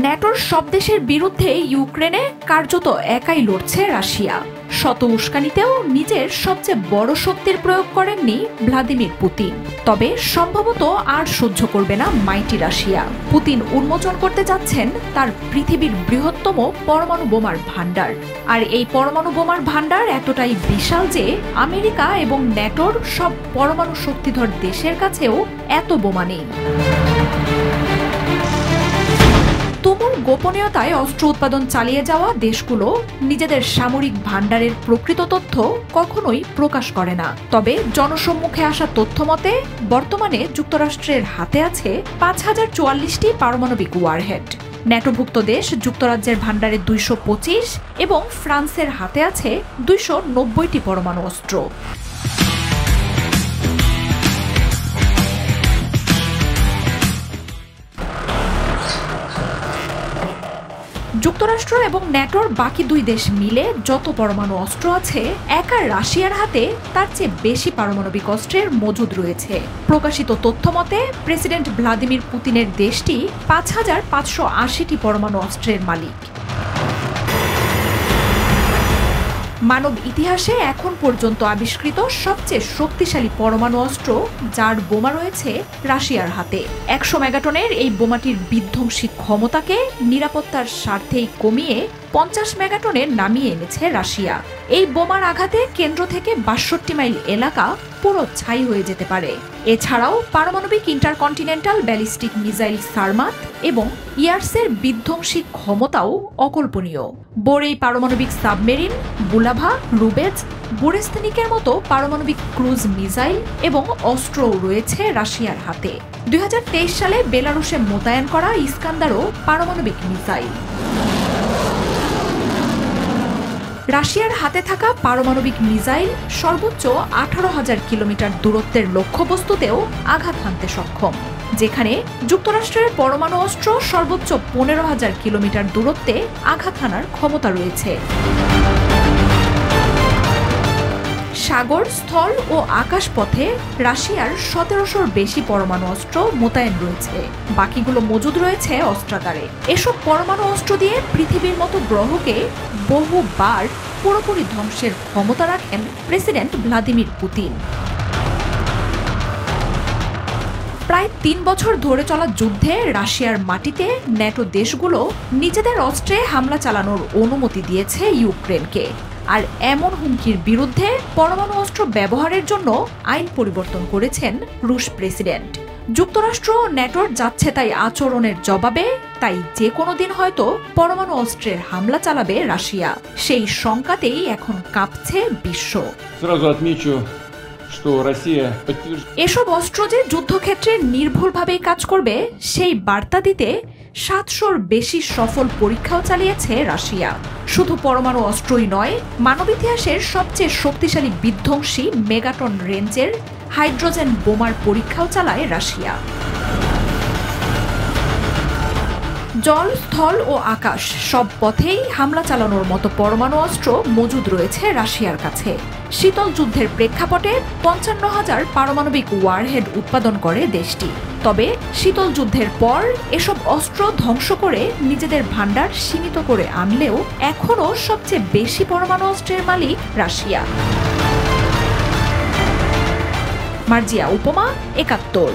ন্যাটোর সব দেশের বিরুদ্ধে ইউক্রেনে কার্যত একাই লড়ছে রাশিয়া। শত উস্কানিতেও নিজের সবচেয়ে বড় শক্তির প্রয়োগ করেননি ভ্লাদিমির পুতিন। তবে সম্ভবত আর সহ্য করবে না মাইটি রাশিয়া। পুতিন উন্মোচন করতে যাচ্ছেন তার পৃথিবীর বৃহত্তম পরমাণু বোমার ভান্ডার। আর এই পরমাণু বোমার ভান্ডার এতটাই বিশাল যে আমেরিকা এবং ন্যাটোর সব পরমাণু শক্তিধর দেশের কাছেও এত বোমা নেই। তুমুল গোপনীয়তায় অস্ত্র উৎপাদন চালিয়ে যাওয়া দেশগুলো নিজেদের সামরিক ভান্ডারের প্রকৃত তথ্য কখনোই প্রকাশ করে না। তবে জনসম্মুখে আসা তথ্য মতে বর্তমানে যুক্তরাষ্ট্রের হাতে আছে 5044টি পারমাণবিক ওয়ারহেড। ন্যাটোভুক্ত দেশ যুক্তরাজ্যের ভান্ডারে 225 এবং ফ্রান্সের হাতে আছে 290টি পরমাণু অস্ত্র। যুক্তরাষ্ট্র এবং ন্যাটোর বাকি দুই দেশ মিলে যত পরমাণু অস্ত্র আছে, একা রাশিয়ার হাতে তার চেয়ে বেশি পারমাণবিক অস্ত্রের মজুদ রয়েছে। প্রকাশিত তথ্য মতে প্রেসিডেন্ট ভ্লাদিমির পুতিনের দেশটি 5580টি পরমাণু অস্ত্রের মালিক। মানব ইতিহাসে এখন পর্যন্ত আবিষ্কৃত সবচেয়ে শক্তিশালী পরমাণু অস্ত্র যার বোমা রয়েছে রাশিয়ার হাতে। 100 মেগাটনের এই বোমাটির বিধ্বংসী ক্ষমতাকে নিরাপত্তার স্বার্থেই কমিয়ে 50 মেগাটনে নামিয়ে এনেছে রাশিয়া। এই বোমার আঘাতে কেন্দ্র থেকে 62 মাইল এলাকা পুরো ছাই হয়ে যেতে পারে। এছাড়াও পারমাণবিক ইন্টারকন্টিনেন্টাল ব্যালিস্টিক মিসাইল সারমাত এবং ইয়ার্সের বিধ্বংসী ক্ষমতাও অকল্পনীয়। বোরেই পারমাণবিক সাবমেরিন, বুলাভা, রুবেজ, বুরেস্তেনিকের মতো পারমাণবিক ক্রুজ মিসাইল এবং অস্ত্রও রয়েছে রাশিয়ার হাতে। 2023 সালে বেলারুশে মোতায়েন করা ইস্কান্দারও পারমাণবিক মিসাইল। রাশিয়ার হাতে থাকা পারমাণবিক মিসাইল সর্বোচ্চ 18,000 কিলোমিটার দূরত্বের লক্ষ্যবস্তুতেও আঘাত হানতে সক্ষম, যেখানে যুক্তরাষ্ট্রের পরমাণু অস্ত্র সর্বোচ্চ 15,000 কিলোমিটার দূরত্বে আঘাত হানার ক্ষমতা রয়েছে। সাগর, স্থল ও আকাশ পথে রাশিয়ার 1700-র বেশি পরমাণু অস্ত্র মোতায়েন রয়েছে। বাকিগুলো মজুদ রয়েছে অস্ত্রাগারে। এসব পরমাণু অস্ত্র দিয়ে পৃথিবীর মতো গ্রহকে বহুবার পুরোপুরি ধ্বংসের ক্ষমতা রাখেন প্রেসিডেন্ট ভ্লাদিমির পুতিন। প্রায় 3 বছর ধরে চলা যুদ্ধে রাশিয়ার মাটিতে ন্যাটো দেশগুলো নিজেদের অস্ত্রে হামলা চালানোর অনুমতি দিয়েছে ইউক্রেনকে। আর এমন হুমকির বিরুদ্ধে পরমাণু অস্ত্র ব্যবহারের জন্য আইন পরিবর্তন করেছেন রুশ প্রেসিডেন্ট। যুক্তরাষ্ট্র ন্যাটোর যাচ্ছে তাই আচরণের জবাবে তাই যে কোনো দিন হয়তো পরমাণু অস্ত্রের হামলা চালাবে রাশিয়া। সেই শঙ্কাতেই এখন কাঁপছে বিশ্ব। এসব অস্ত্র যে যুদ্ধক্ষেত্রে নির্ভুলভাবেই কাজ করবে সেই বার্তা দিতে 700-র বেশি সফল পরীক্ষাও চালিয়েছে রাশিয়া। শুধু পরমাণু অস্ত্রই নয়, মানব ইতিহাসের সবচেয়ে শক্তিশালী বিধ্বংসী মেগাটন রেঞ্জের হাইড্রোজেন বোমার পরীক্ষাও চালায় রাশিয়া। জল, স্থল ও আকাশ সব পথেই হামলা চালানোর মতো পরমাণু অস্ত্র মজুদ রয়েছে রাশিয়ার কাছে। শীতল যুদ্ধের প্রেক্ষাপটে 55,000 পারমাণবিক ওয়ারহেড উৎপাদন করে দেশটি। তবে শীতল যুদ্ধের পর এসব অস্ত্র ধ্বংস করে নিজেদের ভান্ডার সীমিত করে আনলেও এখনও সবচেয়ে বেশি পরমাণু অস্ত্রের মালিক রাশিয়া। মার্জিয়া উপমা, 71।